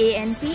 ANP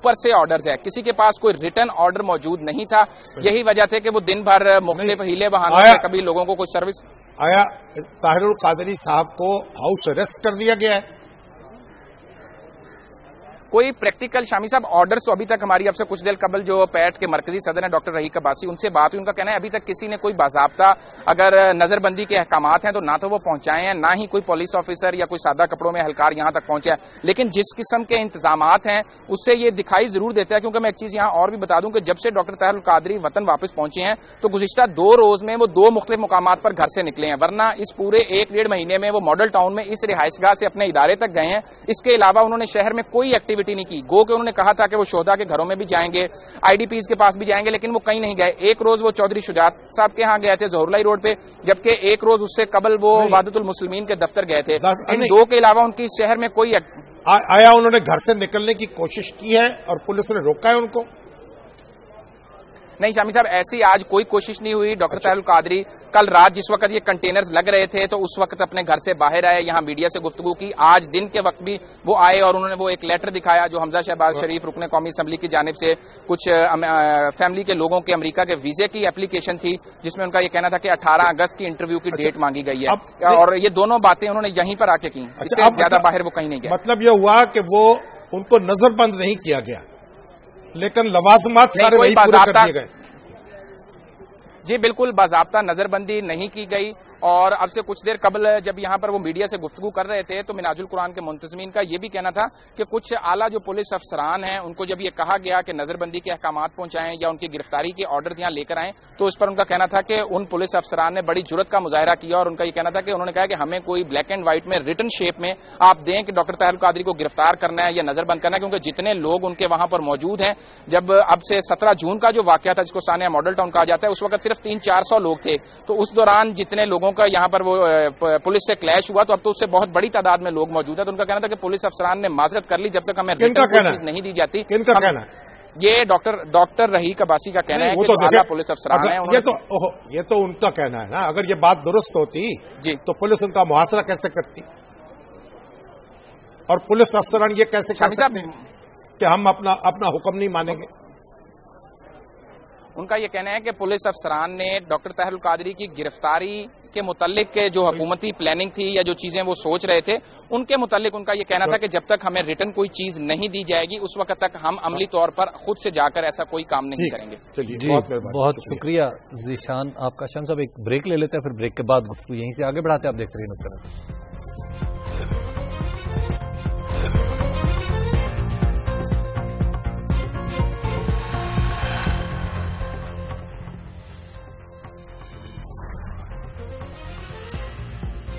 اوپر سے orders ہے, کسی کے پاس کوئی ریٹن آرڈر موجود نہیں تھا. یہی وجہ تھی کہ وہ دن بھر مختلف ہیلے بہانے سے کبھی لوگوں کو کوئی سروس. آیا طاہر القادری صاحب کو ہاؤس اریسٹ کر دیا گیا ہے؟ کوئی پریکٹیکل شامی صاحب آرڈرز تو ابھی تک ہماری اب سے کچھ دیر قبل جو پیٹ کے مرکزی صدر ہیں ڈاکٹر رحیق عباسی, ان سے بات ہوئی, ان کا کہنا ہے ابھی تک کسی نے کوئی باضابطہ اگر نظر بندی کے احکامات ہیں تو نہ تو وہ پہنچائے ہیں, نہ ہی کوئی پولیس آفیسر یا کوئی سادہ کپڑوں میں اہلکار یہاں تک پہنچا ہے. لیکن جس قسم کے انتظامات ہیں اس سے یہ دکھائی ضرور دیتا ہے, کیونکہ میں ایک چیز یہاں اور بھی بتا دوں کہ جب سے ڈاکٹر طاہر القادری وطن واپس پہنچے ہیں تو گزشتہ 2 روز میں وہ 2 مختلف مقامات پر گھر سے نکلے ہیں, ورنہ اس پورے 1-1.5 مہینے میں وہ ماڈل ٹاؤن میں اس رہائش گاہ سے اپنے ادارے تک گئے ہیں. اس کے علاوہ انہوں نے شہر میں کوئی ایکٹیویٹی نہیں کی. گو کہ انہوں نے کہا تھا کہ وہ شہداء کے گھروں میں بھی جائیں گے, آئی ڈی پیز کے پاس بھی جائیں گے, لیکن وہ کہیں نہیں گئے. ایک روز وہ چودھری شجاعت صاحب کے ہاں گئے تھے ظہور روڈ پہ, جبکہ ایک روز اس سے قبل وہ وحدت المسلمین کے دفتر گئے تھے. ان 2 کے علاوہ ان کی شہر میں کوئی آیا انہوں نے گھر سے نکلنے کی کوشش کی ہے اور پولیس نے روکا ہے ان کو؟ نہیں شامی صاحب, ایسی آج کوئی کوشش نہیں ہوئی. ڈاکٹر طاہر القادری کل رات جس وقت یہ کنٹینرز لگ رہے تھے تو اس وقت اپنے گھر سے باہر آئے, یہاں میڈیا سے گفتگو کی. آج دن کے وقت بھی وہ آئے اور انہوں نے وہ ایک لیٹر دکھایا جو حمزہ شہباز شریف رکن قومی اسمبلی کی جانب سے کچھ فیملی کے لوگوں کے امریکہ کے ویزے کی اپلیکیشن تھی, جس میں ان کا یہ کہنا تھا کہ 18 اگست کی انٹرویو کی ڈیٹ مانگی گئی ہے, اور یہ دونوں باتیں انہوں نے یہیں پر آ کے کی. اس سے زیادہ باہر وہ کہیں نہیں گئے. مطلب یہ ہوا کہ وہ ان کو نظر بند نہیں کیا گیا لیکن لوازمات سارے وہی پورے کر دیے گئے. جی بالکل, باضابطہ نظر بندی نہیں کی گئی. اور اب سے کچھ دیر قبل جب یہاں پر وہ میڈیا سے گفتگو کر رہے تھے تو منہاج القرآن کے منتظمین کا یہ بھی کہنا تھا کہ کچھ اعلیٰ جو پولیس افسران ہیں ان کو جب یہ کہا گیا کہ نظر بندی کے احکامات پہنچائیں یا ان کی گرفتاری کے آرڈرز یہاں لے کر آئیں, تو اس پر ان کا کہنا تھا کہ ان پولیس افسران نے بڑی جرت کا مظاہرہ کیا, اور ان کا یہ کہنا تھا کہ انہوں نے کہا کہ ہمیں کوئی بلیک اینڈ وائٹ میں ریٹن شیپ میں آپ دیں کہ ڈاکٹر طاہر القادری کو گرفتار کرنا ہے یا نظر بند کرنا ہے, کیونکہ جتنے لوگ ان کے وہاں پر موجود ہیں, جب اب سے 17 جون کا جو واقعہ تھا جس کو سانحہ ماڈل ٹاؤن کہا جاتا ہے, اس وقت صرف 300-400 لوگ تھے. تو اس دوران جتنے لوگوں کا یہاں پر وہ پولیس سے کلیش ہوا تو اب تو اس سے بہت بڑی تعداد میں لوگ موجود ہیں. تو ان کا کہنا تھا کہ پولیس افسران نے معذرت کر لی جب تک ہمیں ریٹن نہیں دی جاتی. کن کا کہنا ہے؟ یہ ڈاکٹر رحیق عباسی کا کہنا ہے کہ جو اعلیٰ پولیس افسران ہیں یہ تو ان کا کہنا ہے نا. اگر یہ بات درست ہوتی جی تو پولیس ان کا محاصرہ کیسے کرتی, اور پولیس افسران یہ کیسے کر سکتے ہیں کہ ہم اپنا حکم نہیں مانیں گے؟ ان کا یہ کہنا ہے کہ پولیس افسران نے ڈاکٹر طاہر القادری کی گرفتاری کے متعلق جو حکومتی پلاننگ تھی یا جو چیزیں وہ سوچ رہے تھے ان کے متعلق ان کا یہ کہنا تھا کہ جب تک ہمیں ریٹن کوئی چیز نہیں دی جائے گی اس وقت تک ہم عملی طور پر خود سے جا کر ایسا کوئی کام نہیں کریں گے. جی بہت شکریہ ذیشان آپ کا. شام صاحب ایک بریک لے لیتے ہیں, پھر بریک کے بعد گفتگو یہیں سے آگے بڑھاتے ہیں. آپ دیکھ رہے ہیں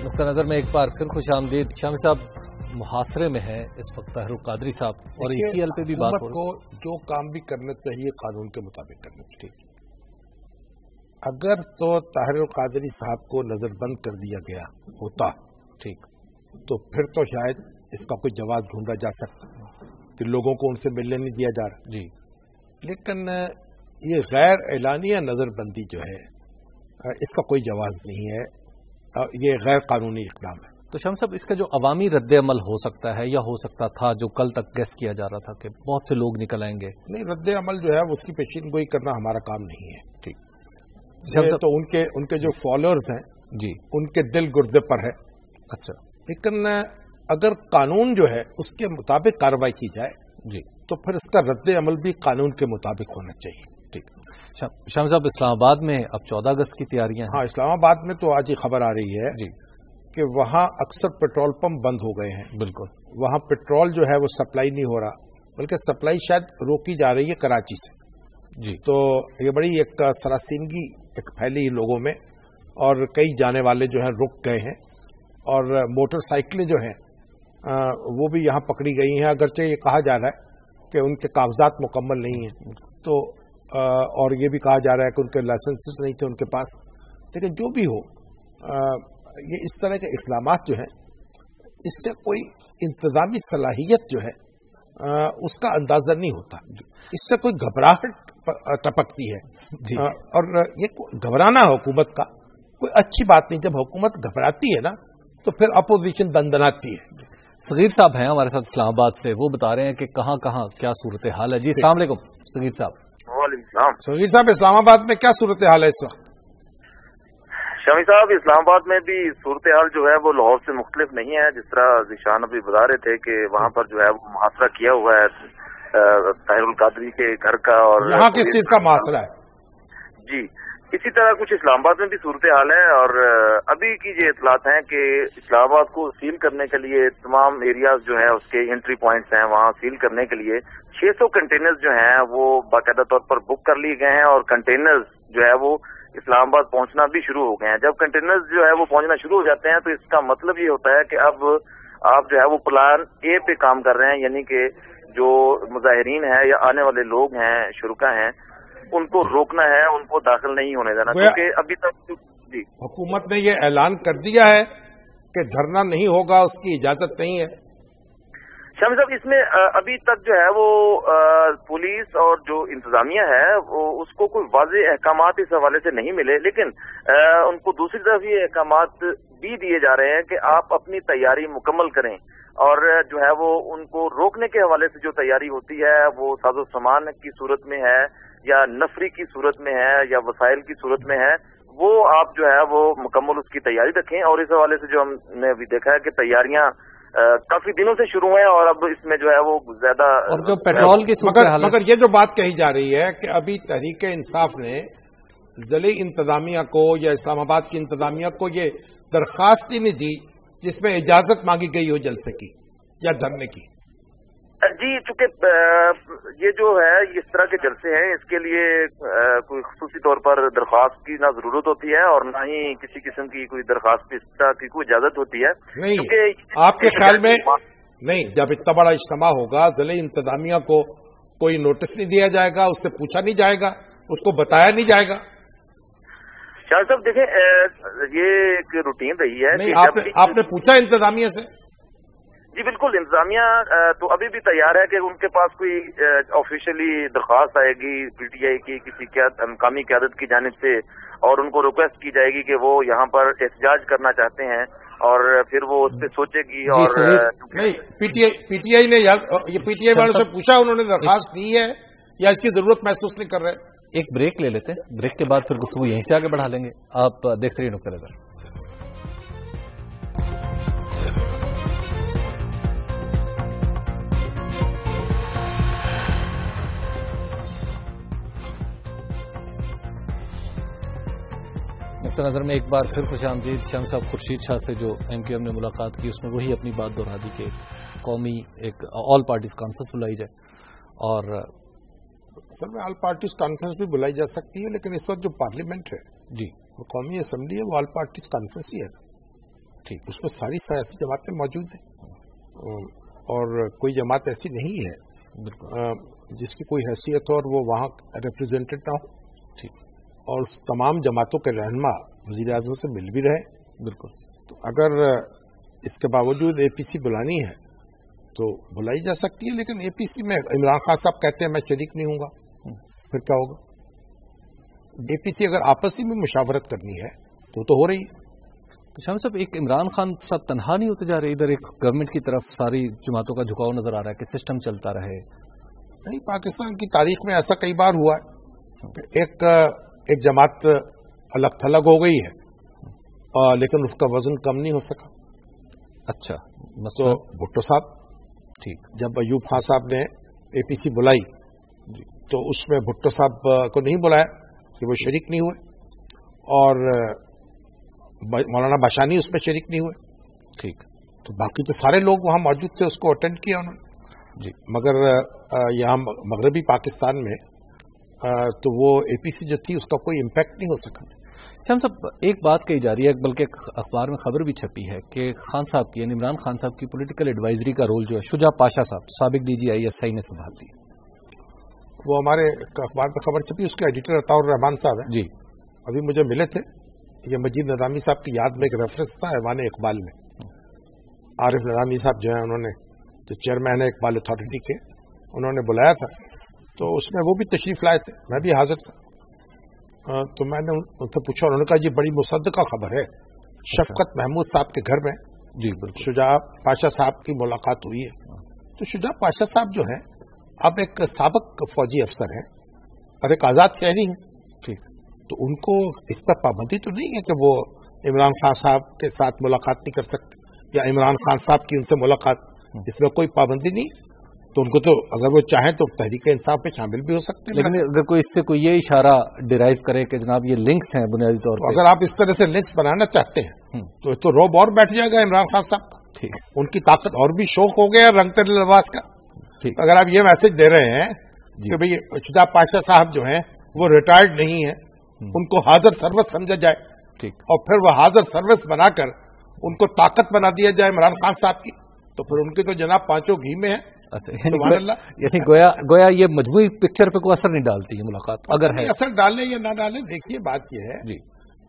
نقطہ نظر میں ایک بار پھر خوش آمدید. شامی صاحب محاصرے میں ہے اس وقت طاہر القادری صاحب, اور اسی حل پہ بھی بات ہو رہی ہے. جو کام بھی کرنا چاہیے قانون کے مطابق کرنا چاہیے. اگر تو طاہر القادری صاحب کو نظر بند کر دیا گیا ہوتا ٹھیک تو پھر تو شاید اس کا کوئی جواز ڈھونڈا جا سکتا کہ لوگوں کو ان سے ملنے نہیں دیا جا رہا جی. لیکن یہ غیر اعلانیہ نظر بندی جو ہے اس کا کوئی جواز نہیں ہے, یہ غیر قانونی اقدام ہے. تو شام صاحب اس کا جو عوامی رد عمل ہو سکتا ہے یا ہو سکتا تھا جو کل تک گیس کیا جا رہا تھا کہ بہت سے لوگ نکل آئیں گے, نہیں رد عمل جو ہے اس کی پیشین گوئی کرنا ہمارا کام نہیں ہے. ٹھیک تو ان کے جو فالوورز ہیں جی ان کے دل گردے پر ہے. اچھا, لیکن اگر قانون جو ہے اس کے مطابق کارروائی کی جائے جی تو پھر اس کا رد عمل بھی قانون کے مطابق ہونا چاہیے. شام صاحب اسلام آباد میں اب 14 اگست کی تیاریاں ہیں. ہاں, اسلام آباد میں تو آج ہی خبر آ رہی ہے جی کہ وہاں اکثر پیٹرول پمپ بند ہو گئے ہیں. بالکل, وہاں پیٹرول جو ہے وہ سپلائی نہیں ہو رہا, بلکہ سپلائی شاید روکی جا رہی ہے کراچی سے جی. تو یہ بڑی ایک سراسیمگی ایک پھیلی لوگوں میں, اور کئی جانے والے جو ہیں رک گئے ہیں, اور موٹر سائیکلیں جو ہیں وہ بھی یہاں پکڑی گئی ہیں, اگرچہ یہ کہا جا رہا ہے کہ ان کے کاغذات مکمل نہیں ہیں, تو اور یہ بھی کہا جا رہا ہے کہ ان کے لائسنسز نہیں تھے ان کے پاس. لیکن جو بھی ہو, یہ اس طرح کے اقدامات جو ہیں اس سے کوئی انتظامی صلاحیت جو ہے اس کا اندازہ نہیں ہوتا, اس سے کوئی گھبراہٹ ٹپکتی ہے جی. اور یہ گھبرانا حکومت کا کوئی اچھی بات نہیں. جب حکومت گھبراتی ہے نا تو پھر اپوزیشن دندناتی ہے. صغیر صاحب ہیں ہمارے ساتھ اسلام آباد سے، وہ بتا رہے ہیں کہ کہاں کہاں کیا صورتحال ہے. جی السلام علیکم صغیر صاحب. وعلیکم السلام. صغیر صاحب اسلام آباد میں کیا صورتحال ہے اس وقت؟ شامی صاحب اسلام آباد میں بھی صورتحال جو ہے وہ لاہور سے مختلف نہیں ہے. جس طرح ذیشان ابھی بتا رہے تھے کہ وہاں پر جو ہے وہ محاصرہ کیا ہوا ہے طاہر القادری کے گھر کا، اور یہاں کس چیز کا محاصرہ ہے؟ جی اسی طرح کچھ اسلام آباد میں بھی صورتحال ہے، اور ابھی کی یہ اطلاعات ہیں کہ اسلام آباد کو سیل کرنے کے لیے تمام ایریاز جو ہیں اس کے انٹری پوائنٹس ہیں، وہاں سیل کرنے کے لیے 600 کنٹینرز جو ہیں وہ باقاعدہ طور پر بک کر لیے گئے ہیں، اور کنٹینرز جو ہے وہ اسلام آباد پہنچنا بھی شروع ہو گئے ہیں. جب کنٹینرز جو ہے وہ پہنچنا شروع ہو جاتے ہیں تو اس کا مطلب یہ ہوتا ہے کہ اب آپ جو ہے وہ پلان اے پہ کام کر رہے ہیں، یعنی کہ جو مظاہرین ہیں یا آنے والے لوگ ہیں، شرکا ہیں، ان کو روکنا ہے، ان کو داخل نہیں ہونے دینا، کیونکہ ابھی تک جی حکومت نے یہ اعلان کر دیا ہے کہ دھرنا نہیں ہوگا، اس کی اجازت نہیں ہے. شامی صاحب اس میں ابھی تک جو ہے وہ پولیس اور جو انتظامیہ ہے وہ اس کو کوئی واضح احکامات اس حوالے سے نہیں ملے، لیکن ان کو دوسری طرف یہ احکامات بھی دیے جا رہے ہیں کہ آپ اپنی تیاری مکمل کریں، اور جو ہے وہ ان کو روکنے کے حوالے سے جو تیاری ہوتی ہے وہ ساز و سامان کی صورت میں ہے یا نفری کی صورت میں ہے یا وسائل کی صورت میں ہے، وہ آپ جو ہے وہ مکمل اس کی تیاری رکھیں. اور اس حوالے سے جو ہم نے ابھی دیکھا ہے کہ تیاریاں کافی دنوں سے شروع ہیں، اور اب اس میں جو ہے وہ زیادہ جو پیٹرول کی مگر یہ جو بات کہی جا رہی ہے کہ ابھی تحریک انصاف نے ضلعی انتظامیہ کو یا اسلام آباد کی انتظامیہ کو یہ درخواست ہی نہیں دی جس میں اجازت مانگی گئی ہو جلسے کی یا دھرنے کی. جی چونکہ یہ جو ہے اس طرح کے جلسے ہیں، اس کے لیے کوئی خصوصی طور پر درخواست کی نہ ضرورت ہوتی ہے اور نہ ہی کسی قسم کی کوئی درخواست اس طرح کی کوئی اجازت ہوتی ہے. نہیں آپ کے خیال میں نہیں، جب اتنا بڑا اجتماع ہوگا ضلعی انتظامیہ کو کوئی نوٹس نہیں دیا جائے گا، اس سے پوچھا نہیں جائے گا، اس کو بتایا نہیں جائے گا؟ شاہ صاحب دیکھیں یہ ایک روٹین رہی ہے. نہیں آپ نے پوچھا انتظامیہ سے؟ جی بالکل، انتظامیہ تو ابھی بھی تیار ہے کہ ان کے پاس کوئی آفیشیلی درخواست آئے گی پی ٹی آئی کی کسی مقامی قیادت کی جانب سے، اور ان کو ریکویسٹ کی جائے گی کہ وہ یہاں پر احتجاج کرنا چاہتے ہیں، اور پھر وہ اس پہ سوچے گی. اور نہیں پی ٹی آئی نے یہ پی ٹی آئی والوں سے پوچھا، انہوں نے درخواست دی ہے یا اس کی ضرورت محسوس نہیں کر رہے؟ ایک بریک لے لیتے ہیں، بریک کے بعد پھر گفتگو یہیں سے آگے بڑھا لیں گے. آپ دیکھ رہی ہیں نقطہ نظر. نقطہ نظر میں ایک بار پھر خوش آمدید. شام صاحب خورشید شاہ سے جو ایم کیو ایم نے ملاقات کی اس میں وہی اپنی بات دہرا دی کہ قومی ایک آل پارٹیز کانفرنس بلائی جائے. اور اصل میں آل پارٹیز کانفرنس بھی بلائی جا سکتی ہے، لیکن اس وقت جو پارلیمنٹ ہے جی وہ قومی اسمبلی ہے، وہ آل پارٹیز کانفرنس ہی ہے. ٹھیک، اس میں ساری سیاسی جماعتیں موجود ہیں، اور کوئی جماعت ایسی نہیں ہے جس کی کوئی حیثیت ہو اور وہ وہاں ریپرزینٹڈ نہ ہو. ٹھیک، اور تمام جماعتوں کے رہنما وزیر اعظم سے مل بھی رہے. بالکل، تو اگر اس کے باوجود اے پی سی بلانی ہے تو بلائی جا سکتی ہے، لیکن اے پی سی میں عمران خان صاحب کہتے ہیں میں شریک نہیں ہوں گا، پھر کیا ہوگا؟ اے پی سی اگر آپسی میں مشاورت کرنی ہے تو ہو رہی ہے. تو شام صاحب ایک عمران خان صاحب تنہا نہیں ہوتے جا رہے، ادھر ایک گورنمنٹ کی طرف ساری جماعتوں کا جھکاؤ نظر آ رہا ہے کہ سسٹم چلتا رہے. نہیں، پاکستان کی تاریخ میں ایسا کئی بار ہوا ہے کہ ایک جماعت الگ تھلگ ہو گئی ہے لیکن اس کا وزن کم نہیں ہو سکا. اچھا، تو بھٹو صاحب، ٹھیک، جب ایوب خان صاحب نے اے پی سی بلائی تو اس میں بھٹو صاحب کو نہیں بلایا کہ وہ شریک نہیں ہوئے، اور مولانا باشانی اس میں شریک نہیں ہوئے. ٹھیک، تو باقی تو سارے لوگ وہاں موجود تھے، اس کو اٹینڈ کیا انہوں نے. جی، مگر یہاں مغربی پاکستان میں تو وہ اے پی سی جو تھی اس کا کوئی امپیکٹ نہیں ہو سکا. شام صاحب ایک بات کہی جا رہی ہے، بلکہ اخبار میں خبر بھی چھپی ہے کہ خان صاحب کی یعنی عمران خان صاحب کی پولیٹیکل ایڈوائزری کا رول جو ہے شجاع پاشا صاحب سابق D G I S I نے سنبھال لی. وہ ہمارے اخبار میں خبر چھپی، اس کے ایڈیٹر عطاء الرحمان صاحب ہیں جی، ابھی مجھے ملے تھے. یہ مجید نظامی صاحب کی یاد میں ایک ریفرنس تھا ایوان اقبال میں. عارف نظامی صاحب جو ہیں انہوں نے جو چیئرمین ہے اقبال اتھارٹی کے، انہوں نے بلایا تھا، تو اس میں وہ بھی تشریف لائے تھے، میں بھی حاضر تھا. تو میں نے ان سے پوچھا، انہوں نے کہا یہ بڑی مصدقہ خبر ہے، شفقت محمود صاحب کے گھر میں جی بالکل شجاع پاشا صاحب کی ملاقات ہوئی ہے. تو شجاع پاشا صاحب جو ہے اب ایک سابق فوجی افسر ہیں اور ایک آزاد شہری ہیں. ٹھیک. تو ان کو اس پر پابندی تو نہیں ہے کہ وہ عمران خان صاحب کے ساتھ ملاقات نہیں کر سکتے یا عمران خان صاحب کی ان سے ملاقات, اس میں کوئی پابندی نہیں. تو ان کو تو اگر وہ چاہیں تو تحریک انصاف پہ شامل بھی ہو سکتے ہیں. لیکن اگر کوئی اس سے کوئی یہ اشارہ ڈیرائیو کرے کہ جناب یہ لنکس ہیں بنیادی طور پر, اگر آپ اس طرح سے لنکس بنانا چاہتے ہیں تو روب اور بیٹھ جائے گا عمران خان صاحب کا. ٹھیک. ان کی طاقت اور بھی شوق ہو گیا رنگ تر لباس کا. ٹھیک. اگر آپ یہ میسج دے رہے ہیں کہ بھئی شجاع پاشا صاحب جو ہیں وہ ریٹائرڈ نہیں ہیں, ان کو حاضر سروس سمجھا جائے, ٹھیک, اور پھر وہ حاضر سروس بنا کر ان کو طاقت بنا دیا جائے عمران خان صاحب کی, تو پھر ان کی تو جناب پانچوں گھی میں ہے. اچھا, یعنی گویا یہ مجموعی پکچر پہ کوئی اثر نہیں ڈالتی ہے ملاقات, اگر ہے اثر ڈالے یا نہ ڈالے. دیکھیے بات یہ ہے جی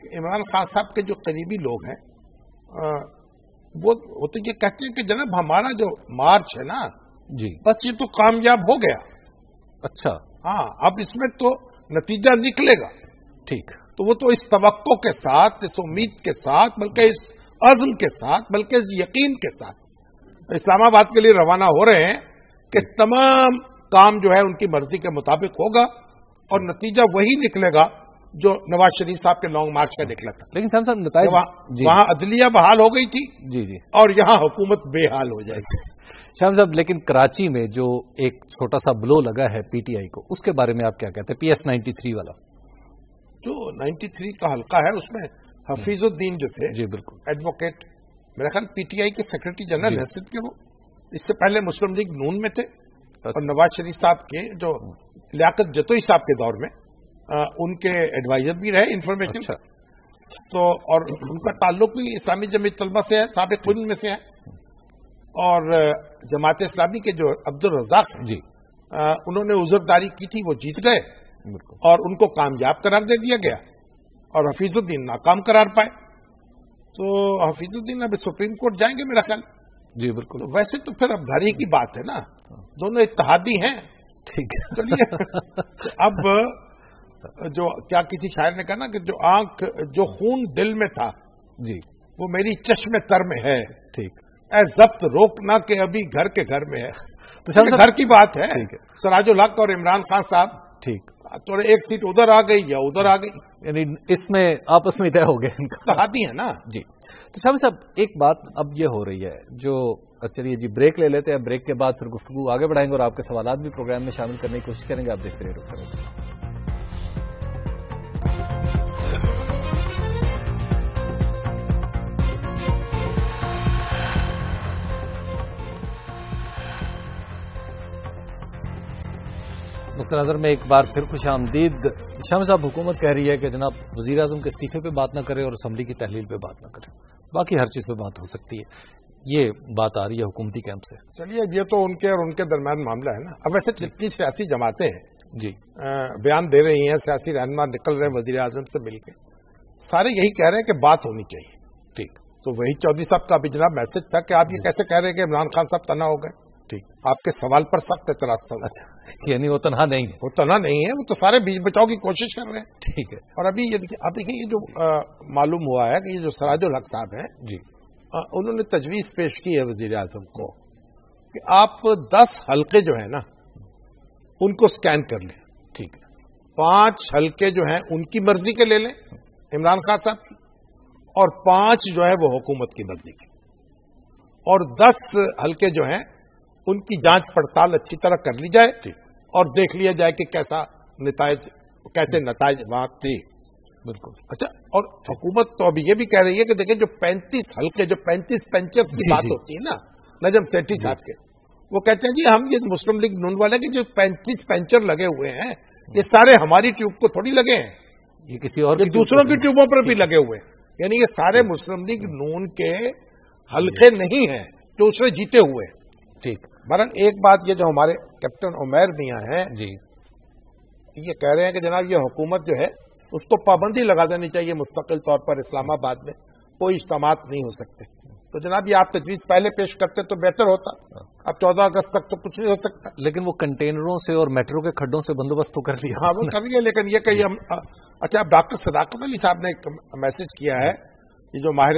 کہ عمران خان صاحب کے جو قریبی لوگ ہیں وہ تو یہ کہتے ہیں کہ جناب ہمارا جو مارچ ہے نا جی بس یہ تو کامیاب ہو گیا. اچھا, ہاں اب اس میں تو نتیجہ نکلے گا. ٹھیک. تو وہ تو اس توقع کے ساتھ, اس امید کے ساتھ, بلکہ اس عزم کے ساتھ, بلکہ اس یقین کے ساتھ اسلام آباد کے لیے روانہ ہو رہے ہیں کہ تمام کام جو ہے ان کی مرضی کے مطابق ہوگا اور نتیجہ وہی نکلے گا جو نواز شریف صاحب کے لانگ مارچ کا نکلا تھا. لیکن صاحب نتائج وہاں عدلیہ بحال ہو گئی تھی جی جی, اور یہاں حکومت بے حال ہو جائے گی. شام صاحب لیکن کراچی میں جو ایک چھوٹا سا بلو لگا ہے پی ٹی آئی کو, اس کے بارے میں آپ کیا کہتے ہیں؟ PS 93 والا جو 93 کا حلقہ ہے اس میں حفیظ الدین جو تھے, جی بالکل, ایڈوکیٹ, میرا خیال پی ٹی آئی کے سیکرٹری جنرل حیثیت کے, وہ اس سے پہلے مسلم لیگ نون میں تھے, اور نواز شریف صاحب کے جو لیاقت جتوئی صاحب کے دور میں ان کے ایڈوائزر بھی رہے انفارمیشن. تو اور ان کا تعلق بھی اسلامی جمعیت طلبہ سے ہے, سابق ان میں سے ہے. اور جماعت اسلامی کے جو عبد الرزاق جی انہوں نے عذرداری کی تھی, وہ جیت گئے اور ان کو کامیاب قرار دے دیا گیا, اور حفیظ الدین ناکام قرار پائے. تو حفیظ الدین اب سپریم کورٹ جائیں گے میرا خیال. جی بالکل. ویسے تو پھر اب گھر ہی کی بات ہے نا, دونوں اتحادی ہیں. ٹھیک ہے, چلیے اب جو کیا کسی شاعر نے کہا نا کہ جو آنکھ جو خون دل میں تھا جی وہ میری چشم تر میں ہے, ٹھیک, اے ضبط روکنا کہ ابھی گھر کے گھر میں ہے. تو گھر کی بات ہے. سراج الحق اور عمران خان صاحب, ٹھیک, تھوڑے ایک سیٹ ادھر آ گئی یا ادھر آ گئی, یعنی اس میں آپس میں طے ہو گئے, اتحادی ہے نا. جی. تو صاحب ایک بات اب یہ ہو رہی ہے جو, چلیے جی بریک لے لیتے ہیں, بریک کے بعد پھر گفتگو آگے بڑھائیں گے اور آپ کے سوالات بھی پروگرام میں شامل کرنے کی کوشش کریں گے. آپ دیکھتے رہیے. نقطۂ نظر میں ایک بار پھر خوش آمدید. شام صاحب, حکومت کہہ رہی ہے کہ جناب وزیر اعظم کے استعفے پہ بات نہ کرے اور اسمبلی کی تحلیل پہ بات نہ کرے, باقی ہر چیز پہ بات ہو سکتی ہے. یہ بات آ رہی ہے حکومتی کیمپ سے. چلیے یہ تو ان کے اور ان کے درمیان معاملہ ہے نا. اب ویسے جتنی سیاسی جماعتیں ہیں جی بیان دے رہی ہیں, سیاسی رہنما نکل رہے ہیں وزیر اعظم سے مل کے, سارے یہی کہہ رہے ہیں کہ بات ہونی چاہیے. ٹھیک. تو وہی چودھری صاحب کا ابھی جناب میسج تھا کہ آپ یہ کیسے کہہ رہے ہیں کہ عمران خان صاحب تنہا ہو گئے. ٹھیک, آپ کے سوال پر سخت اعتراض تھا. اچھا, یعنی وہ تنہا نہیں ہے. وہ تنہا نہیں ہے, وہ تو سارے بیچ بچاؤ کی کوشش کر رہے ہیں. ٹھیک ہے. اور ابھی اب دیکھیے یہ جو معلوم ہوا ہے کہ یہ جو سراج الحق صاحب ہیں جی, انہوں نے تجویز پیش کی ہے وزیر اعظم کو کہ آپ 10 حلقے جو ہیں نا ان کو سکین کر لیں. ٹھیک ہے. 5 حلقے جو ہیں ان کی مرضی کے لے لیں عمران خان صاحب کی, اور 5 جو ہے وہ حکومت کی مرضی کے, اور 10 حلقے جو ہیں ان کی جانچ پڑتال اچھی طرح کر لی جائے اور دیکھ لیا جائے کہ کیسے نتائج وہاں تھے. بالکل. اچھا, اور حکومت تو ابھی یہ بھی کہہ رہی ہے کہ دیکھیں جو 35 حلقے, جو 35 پنچرز کی بات ہوتی ہے نا نجم سیٹھی صاحب کے, وہ کہتے ہیں جی ہم یہ مسلم لیگ نون والے کے جو 35 پنچر لگے ہوئے ہیں یہ سارے ہماری ٹیوب کو تھوڑی لگے ہیں, یہ کسی اور دوسروں کی ٹیوبوں پر بھی لگے ہوئے ہیں. یعنی یہ سارے مسلم لیگ نون کے حلقے نہیں ہیں جو اس میں جیتے ہوئے. ٹھیک. برن ایک بات یہ جو ہمارے کیپٹن عمیر میاں ہیں جی, یہ کہہ رہے ہیں کہ جناب یہ حکومت جو ہے اس کو پابندی لگا دینی چاہیے مستقل طور پر, اسلام آباد میں کوئی اجتماعات نہیں ہو سکتے. تو جناب یہ آپ تجویز پہلے پیش کرتے تو بہتر ہوتا. اب 14 اگست تک تو کچھ نہیں ہو سکتا. لیکن وہ کنٹینروں سے اور میٹرو کے کھڈوں سے بندوبست تو کر لیا. ہاں وہ کر لیا, لیکن یہ کہ اچھا اب ڈاکٹر صداقت علی صاحب نے ایک میسج کیا ہے یہ جو ماہر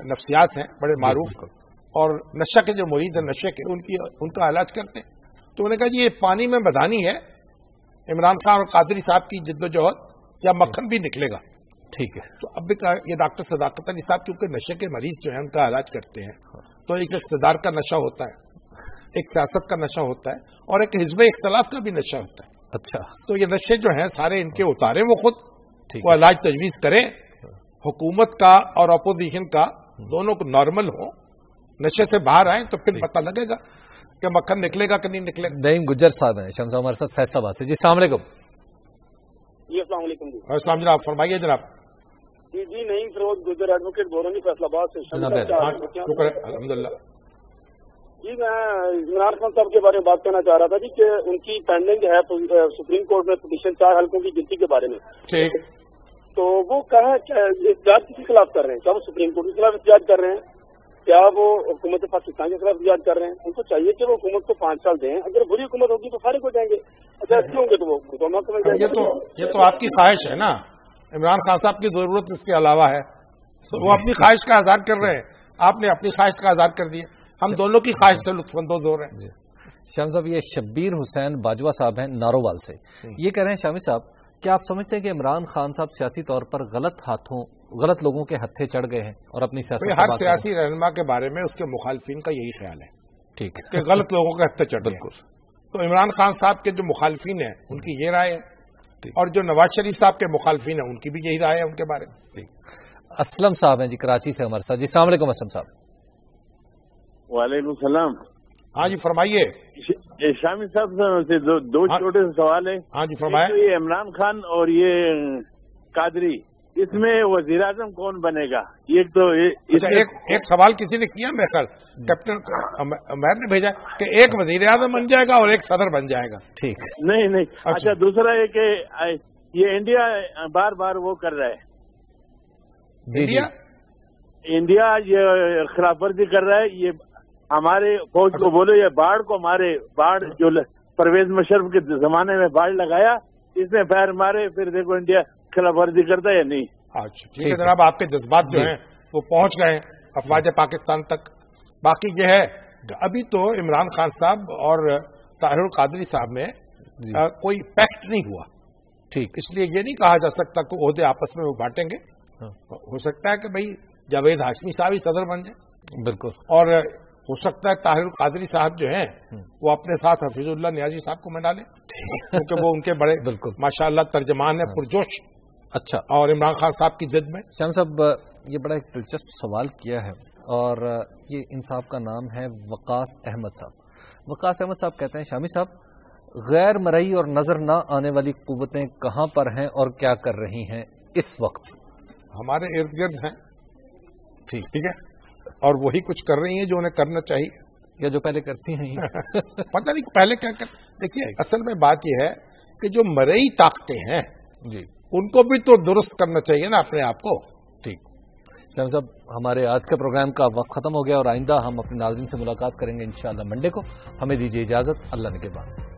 نفسیات ہیں بڑے معروف اور نشہ کے جو مریض ہیں نشے کے ان کا علاج کرتے ہیں. تو انہوں نے کہا جی یہ پانی میں بدانی ہے عمران خان اور قادری صاحب کی جدوجہد یا مکھن بھی نکلے گا. ٹھیک ہے. تو اب بھی یہ ڈاکٹر صداقت علی صاحب کیونکہ نشے کے مریض جو ہیں ان کا علاج کرتے ہیں تو ایک اقتدار کا نشہ ہوتا ہے, ایک سیاست کا نشہ ہوتا ہے اور ایک حزب اختلاف کا بھی نشہ ہوتا ہے. اچھا. تو یہ نشے جو ہیں سارے ان کے اتاریں وہ خود, وہ علاج تجویز کریں, حکومت کا اور اپوزیشن کا دونوں کو نارمل ہو, نشے سے باہر آئیں تو پھر پتہ لگے گا کہ مکھن نکلے گا کہ نہیں نکلے گا. نعیم گجر صاحب ہیں شمس ہمارے ساتھ فیصلہ بات ہے. جی السلام علیکم. جی السلام علیکم. جی السلام جناب, فرمائیے جناب. جی نعیم فیروز گجر ایڈوکیٹ بورانی فیصلہ باد سے. الحمد للہ. جی میں عمران خان صاحب کے بارے میں بات کرنا چاہ رہا تھا جی کہ ان کی پینڈنگ ہے سپریم کورٹ میں پٹیشن 4 حلقوں کی گنتی کے بارے میں. ٹھیک. تو وہ کہاں احتجاج کسی خلاف کر رہے ہیں؟ کیا وہ سپریم کورٹ کے خلاف احتجاج کر رہے ہیں؟ کیا وہ حکومت پاکستان کے خلاف احتجاج کر رہے ہیں؟ ان کو چاہیے کہ وہ حکومت کو 5 سال دیں. اگر بری حکومت ہوگی تو فارغ ہو جائیں گے, اچھا اچھے ہوں گے تو وہ یہ تو آپ کی خواہش ہے نا. عمران خان صاحب کی ضرورت اس کے علاوہ ہے, وہ اپنی خواہش کا اظہار کر رہے ہیں, آپ نے اپنی خواہش کا اظہار کر دیا. ہم دونوں کی خواہش سے لطف اندوز ہو رہے ہیں. شامی صاحب, یہ شبیر حسین باجوہ صاحب ہیں نارووال سے, یہ کہہ رہے ہیں شامی صاحب کیا آپ سمجھتے ہیں کہ عمران خان صاحب سیاسی طور پر غلط لوگوں کے ہتھے چڑھ گئے ہیں اور اپنی سیاست؟ ہر سیاسی رہنما کے بارے میں اس کے مخالفین کا یہی خیال ہے. ٹھیک ہے کہ غلط لوگوں کے ہتھے چڑھ گئے. تو عمران خان صاحب کے جو مخالفین ہیں ان کی یہ رائے ہے, اور جو نواز شریف صاحب کے مخالفین ہیں ان کی بھی یہی رائے ہے ان کے بارے میں. اسلم صاحب ہیں جی کراچی سے ہمارے ساتھ. جی السلام علیکم اسلم صاحب. وعلیکم السلام. ہاں جی فرمائیے. شامی صاحب سے دو چھوٹے سے سوال ہیں. ہاں جی فرمائیں. یہ عمران خان اور یہ قادری, اس میں وزیر اعظم کون بنے گا؟ ایک سوال کسی نے کیا میرے خیال کیپٹن عمیر نے بھیجا کہ ایک وزیر اعظم بن جائے گا اور ایک صدر بن جائے گا. ٹھیک. نہیں. اچھا دوسرا ہے کہ یہ انڈیا بار بار وہ کر رہا ہے, انڈیا یہ خلاف ورزی کر رہا ہے. یہ ہمارے فوج کو بولو یہ باڑ کو مارے, باڑ جو پرویز مشرف کے زمانے میں باڑ لگایا اس نے پیر مارے, پھر دیکھو انڈیا خلاف ورزی کرتا ہے یا نہیں. اچھا ٹھیک ہے جناب, آپ کے جذبات جو ہیں وہ پہنچ گئے ہیں افواج پاکستان تک. باقی یہ ہے ابھی تو عمران خان صاحب اور طاہر القادری صاحب میں کوئی پیکٹ نہیں ہوا. ٹھیک. اس لیے یہ نہیں کہا جا سکتا کہ عہدے آپس میں وہ بانٹیں گے. ہو سکتا ہے کہ بھائی جاوید ہاشمی صاحب ہی صدر بن جائیں. بالکل. اور ہو سکتا ہے طاہر القادری صاحب جو ہیں وہ اپنے ساتھ حفیظ اللہ نیازی صاحب کو میں ڈالیں کیونکہ وہ ان کے بڑے بالکل ماشاءاللہ ترجمان ہیں پرجوش. اچھا. اور عمران خان صاحب کی ضد میں شامی صاحب یہ بڑا ایک دلچسپ سوال کیا ہے, اور یہ انصاف کا نام ہے وقاص احمد صاحب. وقاص احمد صاحب کہتے ہیں شامی صاحب غیر مرئی اور نظر نہ آنے والی قوتیں کہاں پر ہیں اور کیا کر رہی ہیں اس وقت؟ ہمارے ارد گرد ہیں. ٹھیک ہے, اور وہی کچھ کر رہی ہیں جو انہیں کرنا چاہیے یا جو پہلے کرتی ہیں. پتہ نہیں پہلے کیا کر. دیکھیے اصل میں بات یہ ہے کہ جو مرئی طاقتیں ہیں جی ان کو بھی تو درست کرنا چاہیے نا اپنے آپ کو. ٹھیک. شامی صاحب ہمارے آج کے پروگرام کا وقت ختم ہو گیا اور آئندہ ہم اپنے ناظرین سے ملاقات کریں گے انشاءاللہ منڈے کو. ہمیں دیجیے اجازت, اللہ نے کے بعد.